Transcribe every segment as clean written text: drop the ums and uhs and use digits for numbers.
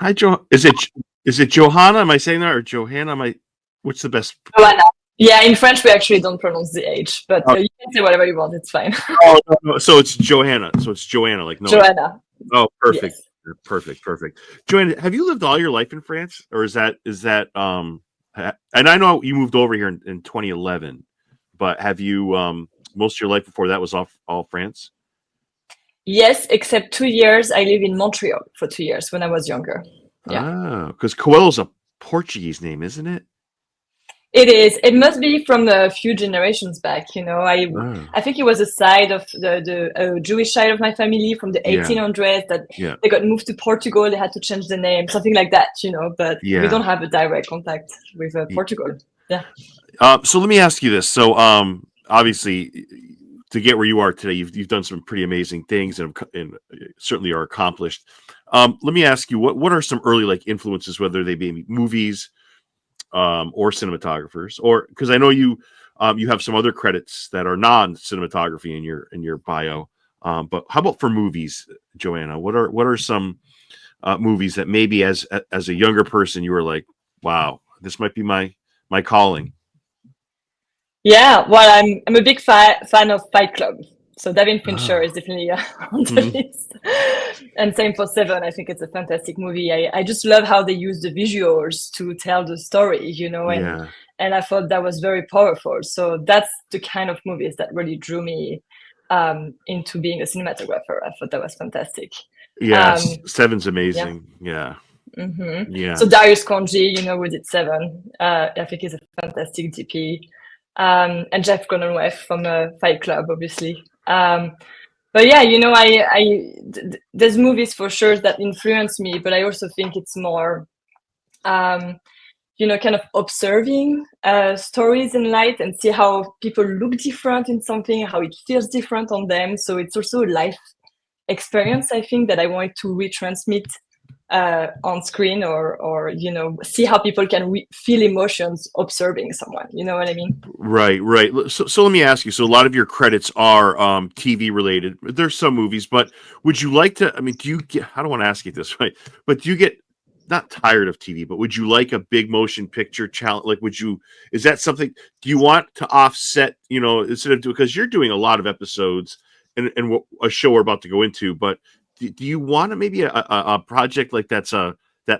Hi, Joe. Is it Johanna? Am I saying that or Johanna? Am I? What's the best? Joanna. Yeah, in French we actually don't pronounce the H, but Oh, you can say whatever you want. It's fine. oh, no, no. So it's Johanna. So it's Joanna. Like no. Joanna. Oh, perfect. Yes. Perfect. Joanna, have you lived all your life in France, or is that? And I know you moved over here in 2011, but have you most of your life before that was all France? Yes, except 2 years. I live in Montreal for 2 years when I was younger. Yeah. Ah, because Coelho's a Portuguese name, isn't it? It is. It must be from a few generations back. Ah, I think it was a side of the Jewish side of my family from the yeah, 1800s that yeah, they got moved to Portugal. They had to change the name, something like that. But we yeah. don't have a direct contact with Portugal. Yeah. So let me ask you this. So obviously, to get where you are today, you've done some pretty amazing things and certainly are accomplished. Let me ask you, what are some early like influences, whether they be movies or cinematographers, or because I know you have some other credits that are non cinematography in your bio. But how about for movies, Joanna? What are some movies that maybe as a younger person you were like, wow, this might be my calling. Yeah, well, I'm a big fan of Fight Club. So David Fincher is Ah. definitely on the Mhm. list. And same for Seven. I think it's a fantastic movie. I just love how they use the visuals to tell the story, Yeah. and I thought that was very powerful. So that's the kind of movies that really drew me into being a cinematographer. I thought that was fantastic. Yes. Um, Seven's yeah. amazing. Yeah. Yeah. So Darius Konji, we did Seven. I think he's a fantastic DP. And Jeff Cronenweth from Fight Club, obviously. But yeah, there's movies for sure that influence me, but I also think it's more, um, kind of observing stories in light and see how people look different in something, how it feels different on them. So it's also a life experience, I think, that I wanted to retransmit on screen, or see how people can feel emotions observing someone. You know what I mean? Right. So let me ask you. So a lot of your credits are TV related. There's some movies, but would you like to? I mean, do you get? I don't want to ask you this, right? But do you get not tired of TV? But would you like a big motion picture challenge? Like, would you? Is that something? Do you want to offset? Instead of because you're doing a lot of episodes and a show we're about to go into. But do you want to maybe a project like that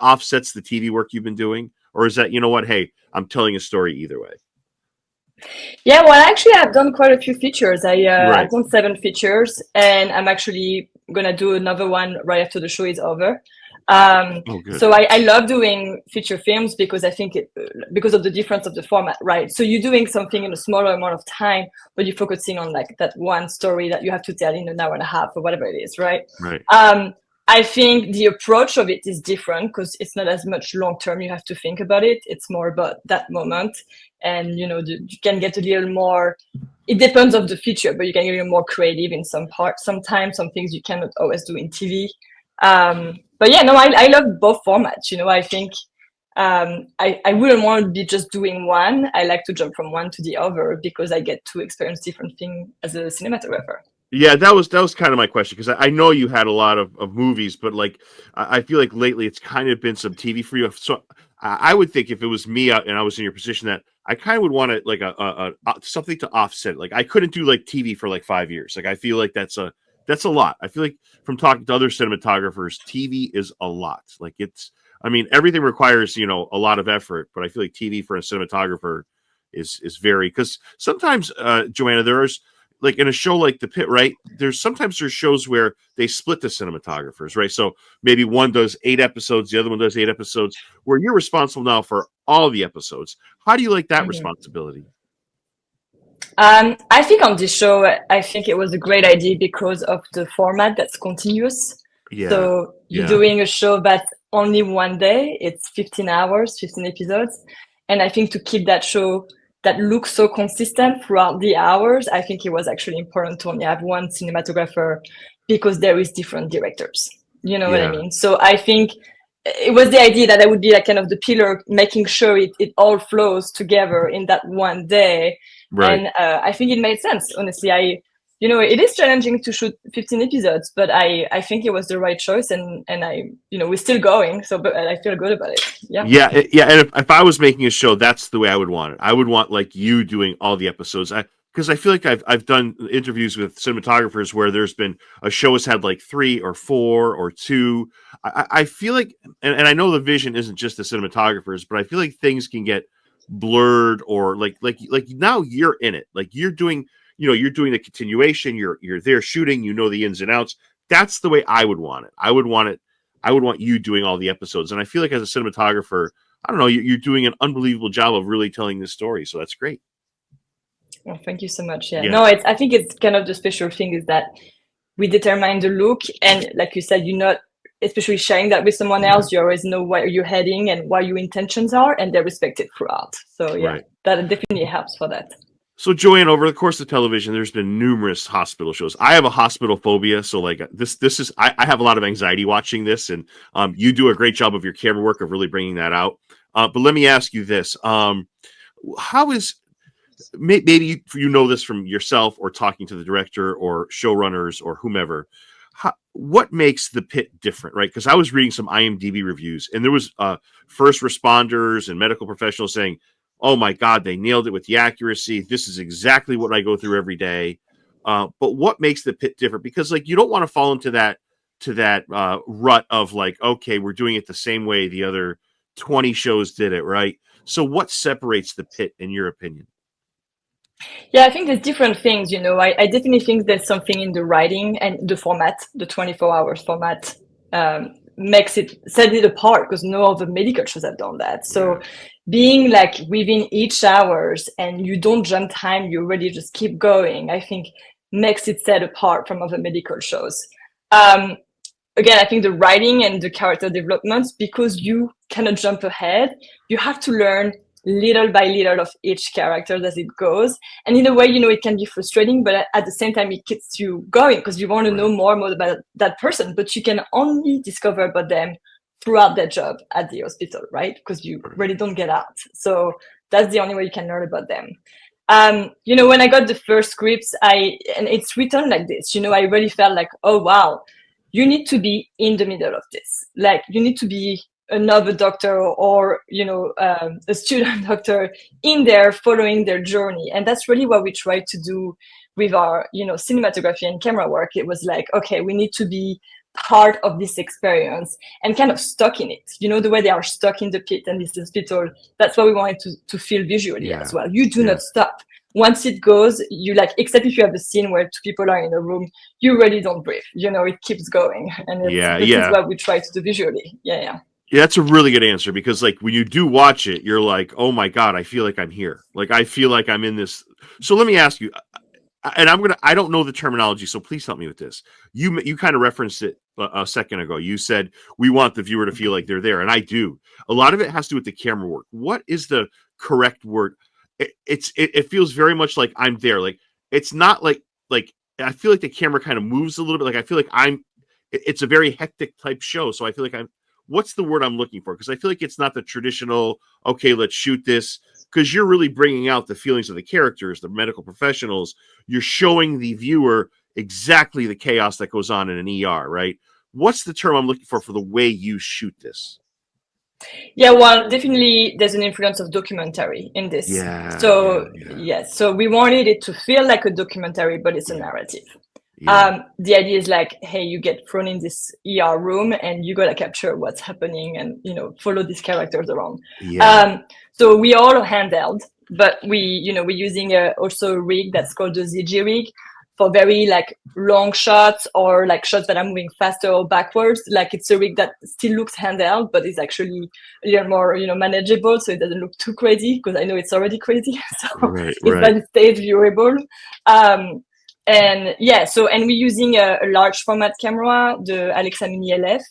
offsets the TV work you've been doing, or is that what? Hey, I'm telling a story either way. Yeah, well, actually, I've done quite a few features. I've Right. done 7 features, and I'm actually gonna do another one right after the show is over. Oh, good. So I love doing feature films because I think because of the difference of the format, right? So you're doing something in a smaller amount of time, but you're focusing on like that one story that you have to tell in an hour and a half or whatever it is, right? Right. I think the approach of it is different because it's not as much long term. You have to think about it. It's more about that moment, and you can get a little more. It depends of the feature, but you can get a little more creative in some parts. Sometimes some things you cannot always do in TV. But yeah, no, I love both formats. I think I wouldn't want to be just doing one. I like to jump from one to the other because I get to experience different things as a cinematographer. Yeah, that was kind of my question because I know you had a lot of movies, but like I feel like lately it's kind of been some TV for you. So I would think if it was me and I was in your position that I kind of would want to like a something to offset. Like I couldn't do like TV for like 5 years. Like I feel like that's a lot. I feel like from talking to other cinematographers, TV is a lot. Like I mean, everything requires a lot of effort, but I feel like TV for a cinematographer is very because sometimes Joanna, there's like in a show like the Pit, right? There's shows where they split the cinematographers, right? So maybe one does 8 episodes, the other one does 8 episodes, where you're responsible now for all the episodes. How do you like that Mhm. responsibility? I think on this show, I think it was a great idea because of the format that's continuous. Yeah, So you're yeah, doing a show that's only one day, it's 15 hours, 15 episodes. And I think to keep that show that looks so consistent throughout the hours, I think it was actually important to only have one cinematographer because there is different directors. You know what I yeah. mean? So I think it was the idea that I would be like kind of the pillar, making sure it all flows together in that one day. Right. And I think it made sense. Honestly, you know, it is challenging to shoot 15 episodes, but I think it was the right choice, and I, you know, we're still going, so but I feel good about it. Yeah. Yeah. And if I was making a show, that's the way I would want it. I would want like you doing all the episodes. Because I feel like I've done interviews with cinematographers where there's been a show has had like 3 or 4 or 2. I feel like, and I know the vision isn't just the cinematographers, but I feel like things can get blurred, or like now you're in it, like you're doing, you're doing the continuation. You're there shooting. You know the ins and outs. That's the way I would want it. I would want you doing all the episodes. And I feel like as a cinematographer, I don't know, you're doing an unbelievable job of really telling this story. So that's great. Well, thank you so much. Yeah. Yeah. No, I think it's kind of the special thing is that we determine the look, and like you said, you're not, especially sharing that with someone else, you always know where you're heading and what your intentions are, and they respect it throughout. So yeah, Right. that definitely helps for that. So Joanna, over the course of television, there's been numerous hospital shows. I have a hospital phobia, so like this is I have a lot of anxiety watching this, and you do a great job of your camera work of really bringing that out. But let me ask you this: how is maybe you know this from yourself or talking to the director or showrunners or whomever? What makes the Pitt different, right? Because I was reading some IMDb reviews, and there was first responders and medical professionals saying, "Oh my God, they nailed it with the accuracy. This is exactly what I go through every day." But what makes the Pitt different? Because like you don't want to fall into that rut of like, okay, we're doing it the same way the other 20 shows did it, right? So what separates the Pitt, in your opinion? Yeah, I think there's different things, you know. I definitely think there's something in the writing and the format, the 24 hours format, set it apart because no other medical shows have done that. So being like within each hours and you don't jump time, you really just keep going, I think makes it set apart from other medical shows. Again, I think the writing and the character developments, because you cannot jump ahead, you have to learn little by little of each character as it goes. And in a way, you know, it can be frustrating, but at the same time, it keeps you going because you want to know more about that person, but you can only discover about them throughout their job at the hospital, right? Because you really don't get out. So that's the only way you can learn about them. You know, when I got the first scripts, and it's written like this, you know, I really felt like, oh, wow, you need to be in the middle of this. Like you need to be another doctor or, you know, a student doctor in there following their journey. And that's really what we try to do with our, you know, cinematography and camera work. It was like, okay, we need to be part of this experience and kind of stuck in it. You know, the way they are stuck in the pit and this hospital, that's what we wanted to feel visually as well. You do not stop. Once it goes, you like, except if you have a scene where 2 people are in a room, you really don't breathe. You know, it keeps going. And this is what we try to do visually. Yeah, that's a really good answer, because like when you do watch it, you're like, oh my God, I feel like I'm here. Like I feel like I'm in this. So let me ask you, and I don't know the terminology, so please help me with this. You kind of referenced it a second ago. You said we want the viewer to feel like they're there, and I do. A lot of it has to do with the camera work. What is the correct word? It feels very much like I'm there. Like it's not like I feel like the camera kind of moves a little bit. Like I feel like it's a very hectic type show, so I feel like what's the word I'm looking for? Because I feel like it's not the traditional, okay, let's shoot this, because you're really bringing out the feelings of the characters, the medical professionals. You're showing the viewer exactly the chaos that goes on in an ER, right? What's the term I'm looking for the way you shoot this? Yeah, well, definitely there's an influence of documentary in this. Yes, so we wanted it to feel like a documentary, but it's a narrative. The idea is like, hey, you get thrown in this ER room and you gotta capture what's happening and, you know, follow these characters around. So we all handheld, but we're using also a rig that's called the ZG rig for very like long shots or like shots that are moving faster or backwards. Like it's a rig that still looks handheld, but is actually a little more, you know, manageable. So it doesn't look too crazy, because I know it's already crazy. So that it stays viewable. And yeah, and we're using a large format camera, the Alexa Mini LF.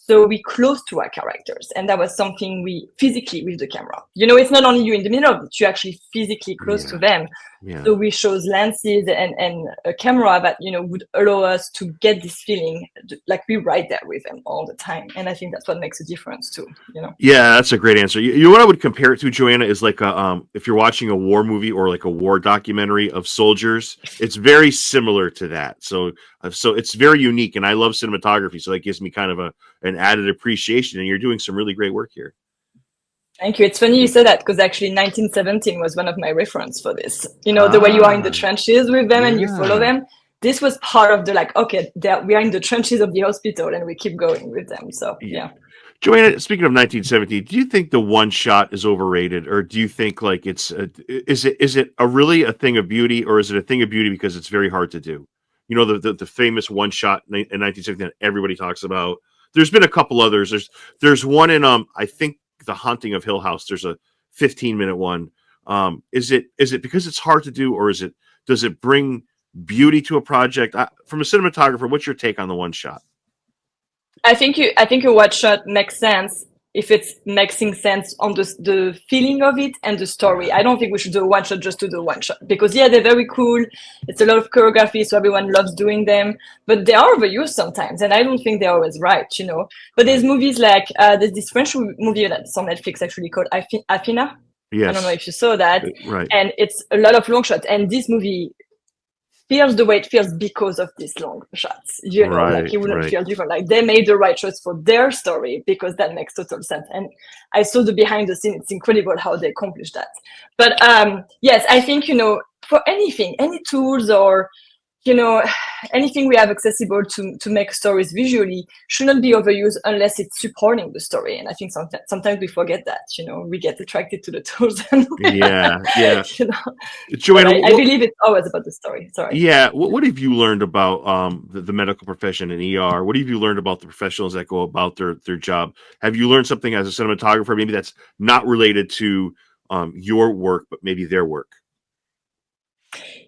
so we close to our characters, and that was something we physically with the camera. You know, it's not only you in the middle of it, you actually physically close to them. Yeah. So we chose lenses and a camera that, you know, would allow us to get this feeling like we right there with them all the time. And I think that's what makes a difference too, you know. Yeah, that's a great answer. You know what I would compare it to, Joanna, is like a if you're watching a war movie or like a war documentary of soldiers, it's very similar to that. So it's very unique, and I love cinematography, so that gives me kind of an added appreciation. And you're doing some really great work here. Thank you. It's funny you said that, because actually 1917 was one of my reference for this. You know, the way you are in the trenches with them and you follow them. This was part of the like, okay, we are in the trenches of the hospital and we keep going with them. So yeah. Joanna, speaking of 1917, do you think the one shot is overrated, or do you think like is it really a thing of beauty, or is it a thing of beauty because it's very hard to do? You know, the famous one shot in 1917 that everybody talks about. There's been a couple others. There's one in I think The Haunting of Hill House. There's a 15-minute one. Is it because it's hard to do, or does it bring beauty to a project? From a cinematographer, what's your take on the one shot? I think a one shot makes sense if it's making sense on the feeling of it and the story. I don't think we should do a one shot just to do one shot, because yeah, they're very cool. It's a lot of choreography, so everyone loves doing them, but they are overused sometimes, and I don't think they're always right, you know. But there's movies like there's this French movie that's on Netflix actually called Afina. Yes. I don't know if you saw that. Right. And it's a lot of long shots, and this movie feels the way it feels because of these long shots, you know, like it wouldn't feel different. Like they made the right choice for their story, because that makes total sense. And I saw the behind the scenes. It's incredible how they accomplished that. But yes, I think, you know, for anything, any tools or, you know, anything we have accessible to make stories visually shouldn't be overused unless it's supporting the story. And I think sometimes we forget that, you know, we get attracted to the tools. Yeah. You know, Joanna, I believe it's always about the story. Sorry. Yeah. What have you learned about the medical profession and ER? What have you learned about the professionals that go about their job? Have you learned something as a cinematographer, maybe that's not related to your work, but maybe their work?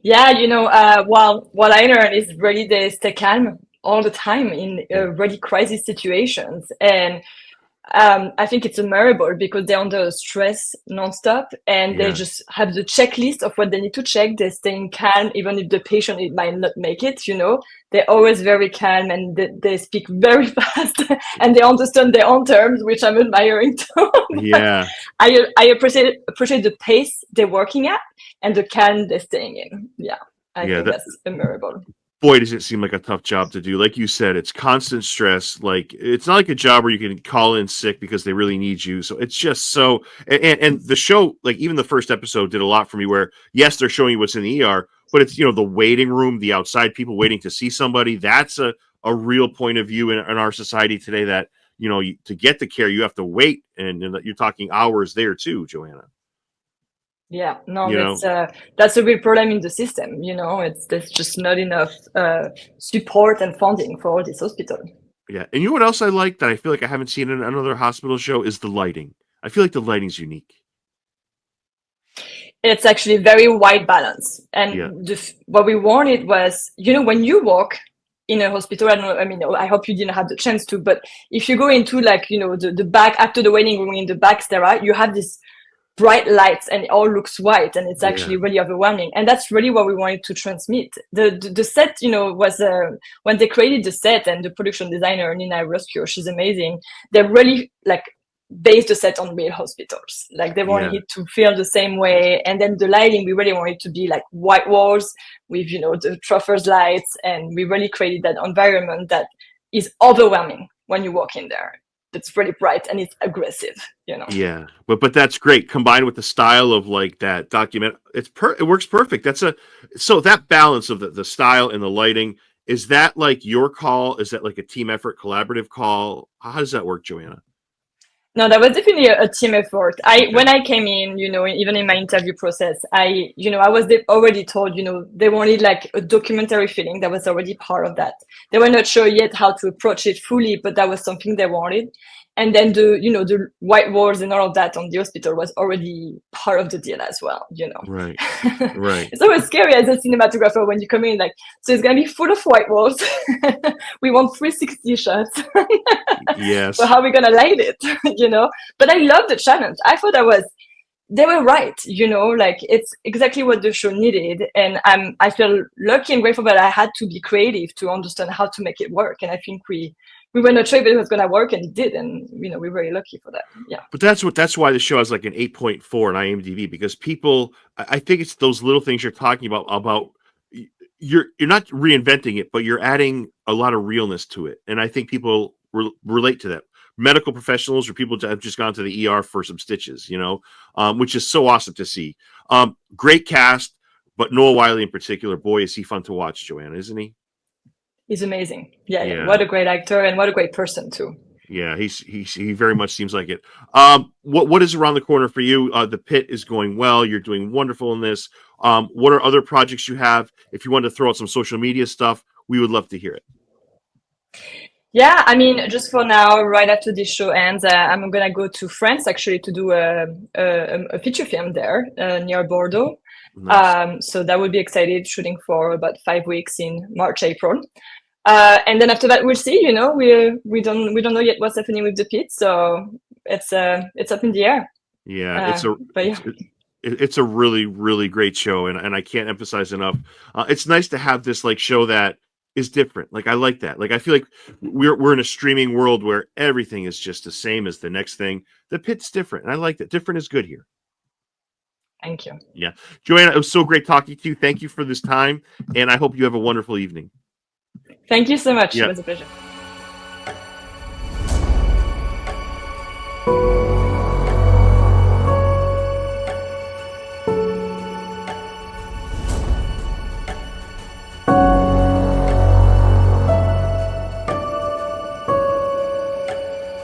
Yeah, you know, well, what I learned is really they stay calm all the time in really crisis situations. And I think it's admirable because they're under stress nonstop, and they just have the checklist of what they need to check. They're staying calm, even if the patient it might not make it, you know. They're always very calm, and they speak very fast, and they understand their own terms, which I'm admiring too. Yeah. I appreciate the pace they're working at and the calm they're staying in. Yeah, I think that's admirable. Boy, does it seem like a tough job to do. Like you said, it's constant stress. Like it's not like a job where you can call in sick because they really need you. So it's just so, and the show, like even the first episode did a lot for me where, yes, they're showing you what's in the ER, but it's, you know, the waiting room, the outside people waiting to see somebody. That's a real point of view in our society today that, you know, to get the care, you have to wait. And you're talking hours there too, Joanna. Yeah, no, that's a real problem in the system. You know, there's just not enough support and funding for all this hospital. Yeah, and you know what else I like that I feel like I haven't seen in another hospital show is the lighting. I feel like the lighting's unique. It's actually very wide balance, and what we wanted was, you know, when you walk in a hospital, I hope you didn't have the chance to, but if you go into like, you know, the back after the waiting room in the back stera, you have this bright lights and it all looks white, and it's actually really overwhelming. And that's really what we wanted to transmit. The set, you know, was when they created the set, and the production designer Nina Roscoe, she's amazing. They really like based the set on real hospitals. Like they wanted it to feel the same way. And then the lighting, we really wanted to be like white walls with, you know, the truffers lights, and we really created that environment that is overwhelming when you walk in there. It's really bright and it's aggressive, you know. Yeah, but that's great combined with the style of like that document. It works perfect. So that balance of the style and the lighting, is that like your call? Is that like a team effort, collaborative call? How does that work, Joanna? No, that was definitely a team effort. When I came in, you know, even in my interview process, I was already told, you know, they wanted like a documentary feeling. That was already part of that. They were not sure yet how to approach it fully, but that was something they wanted. And then the white walls and all of that on the hospital was already part of the deal as well, Right. Right. It's always scary as a cinematographer when you come in, like, so it's going to be full of white walls. We want 360 shots. But Yes. how are we going to light it? But I love the challenge. I thought they were right, like it's exactly what the show needed. And I feel lucky and grateful that I had to be creative to understand how to make it work. And I think we were not sure if it was going to work, and it did. And, we're very lucky for that. Yeah. But that's why the show has like an 8.4 on IMDb, because people, I think it's those little things you're talking about you're not reinventing it, but you're adding a lot of realness to it. And I think people relate to that. Medical professionals or people that have just gone to the ER for some stitches, which is so awesome to see. Great cast, but Noah Wiley in particular, boy, is he fun to watch, Joanna, isn't he? He's amazing. Yeah. Yeah. What a great actor, and what a great person too. Yeah, he very much seems like it. What is around the corner for you? The Pitt is going well. You're doing wonderful in this. What are other projects you have? If you want to throw out some social media stuff, we would love to hear it. Yeah, I mean, just for now, right after this show ends, I'm gonna go to France actually to do a feature film there near Bordeaux. Nice. So that would be excited, shooting for about 5 weeks in March, April. And then after that, we'll see. We don't know yet what's happening with the Pit, so it's up in the air. Yeah, But yeah, it's a really really great show, and I can't emphasize enough. It's nice to have this like show that is different. Like I like that. Like I feel like we're in a streaming world where everything is just the same as the next thing. The Pit's different, and I like that. Different is good here. thank you. Yeah, Joanna, it was so great talking to you. Thank you for this time, and I hope you have a wonderful evening. Thank you so much. It Yeah. was a pleasure.